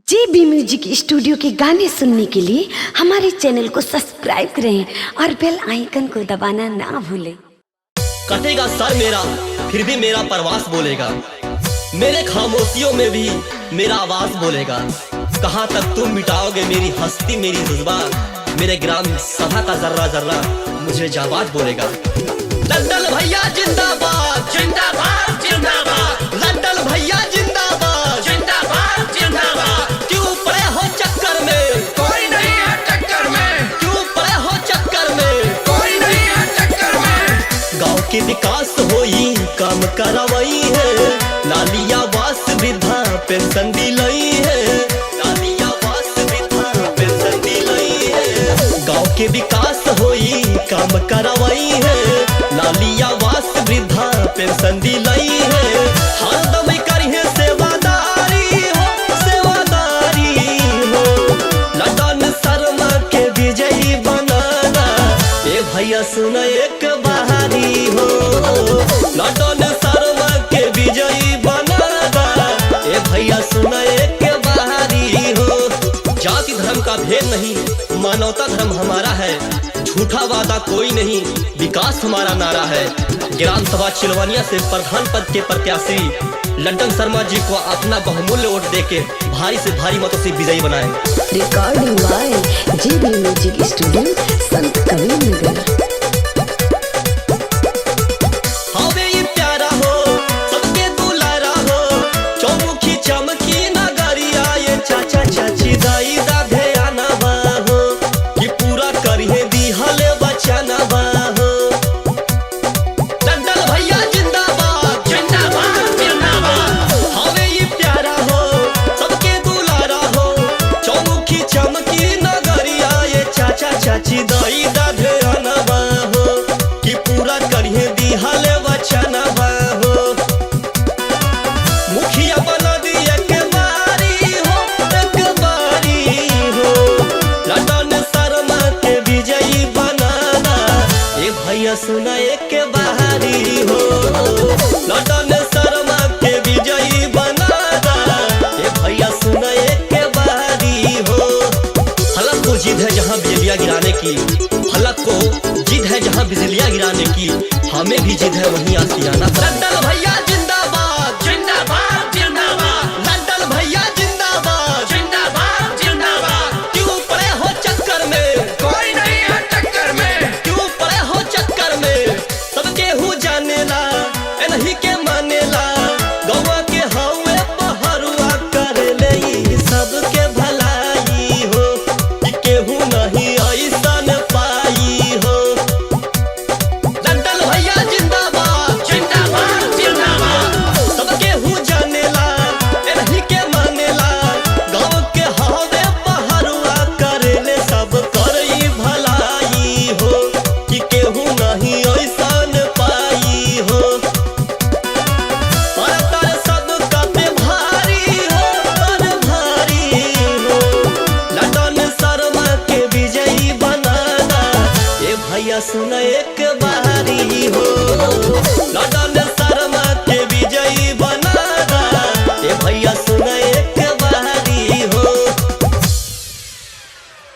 JB music studio के गाने सुनने के लिए हमारे चैनल को सब्सक्राइब करें और बेल आइकन को दबाना ना भूलें। कटेगा सर मेरा फिर भी मेरा प्रवास बोलेगा, मेरे खामोशियों में भी मेरा आवाज बोलेगा। कहाँ तक तुम मिटाओगे मेरी हस्ती मेरी जुज्बा, मेरे ग्राम सभा का जर्रा जर्रा मुझे जाबाज बोलेगा। लंदन भैया जिंदाबाद जिंदाबाद जिंदाबाद, लंदन भैया जिंदाबाद जिंदाबाद जिंदाबाद। क्यों पड़े हो चक्कर में कोई नहीं है टक्कर में, क्यों पड़े हो चक्कर में कोई नहीं है टक्कर में। गाँव के विकास होई काम करवाई है, नालिया वास वृद्धा पेंशन दिलाई है, नालिया वास वृद्धा पेंशन दिलाई है। गाँव के विकास होई काम करवाई है, नालिया वास वृद्धा पेंशन दिलाई है। हरदम करिए सेवादारी हो सेवादारी हो, लंदन शर्मा के विजयी बनाना। ए भैया सुन एक बहारी हो, लंदन शर्मा के विजयी बनाना। ए भैया सुन एक बहारी हो। जाति धर्म का भेद नहीं, मानवता धर्म हमारा है, झूठा वादा कोई नहीं, विकास हमारा नारा है। ग्राम सभा चिलवानिया से प्रधान पद के प्रत्याशी लंदन शर्मा जी को अपना बहुमूल्य वोट देके भारी से भारी मतों से विजयी बनाएं। Recording by JB music studio Sant Kabirnagar. हवे ये प्यारा हो सबके दुलारा हो, चौमुखी चमकी नगरिया ये चाचा चाची दाई दादे आना बा हो, कि पूरा करिए दी हले बचाना बा हो। लंदन भैया जिंदाबाद जिंदाबाद जिंदाबाद, हवे ये प्यारा हो सबके दुलारा हो, चौमुखी चमकी नगरिया ये चाचा चाची दाई दादे आना बा हो, कि पूरा करिए दी हले बचाना बा हो। मुखिया बना दी एक बारी हो लंदन शर्मा के विजयी बनाना। ए भैया सुना एक बहारी हो, लंदन शर्मा के विजयी बनाना। ए भैया सुना एक बहारी हो। फलक को जिद है जहाँ बिजलियाँ गिराने की, फलक को जिद है जहाँ बिजलियाँ गिराने की, हमें भी जिद है वहीं आसियाना। लंदन भैया जिंदाबाद जिंदाबाद जिंदाबाद, लंदन भैया जिंदाबाद जिंदाबाद जिंदाबाद। क्यों पड़े हो चक्कर में कोई नहीं है टक्कर में, क्यों पड़े हो चक्कर में, सबके हु जानेला नहीं के मानेला। गौवा के हवे पहरुआ करे ले सबके भलाई हो, कि केहू नहीं ऐसन पाई हो। लंदन भैया जिंदाबाद जिंदाबाद जिंदाबाद, सबके हु जानेला नहीं के मानेला। गाँव के हवे पहरुआ करे ले सब करई भलाई हो, कि केहू नहीं ऐसन पाई हो। परतर सब कते भारी हो पर भारी हो, लंदन शर्मा के विजयी बनाना। ए भैया सुन एक बहारी हो, लंदन शर्मा के विजयी बनाना। ए भैया सुन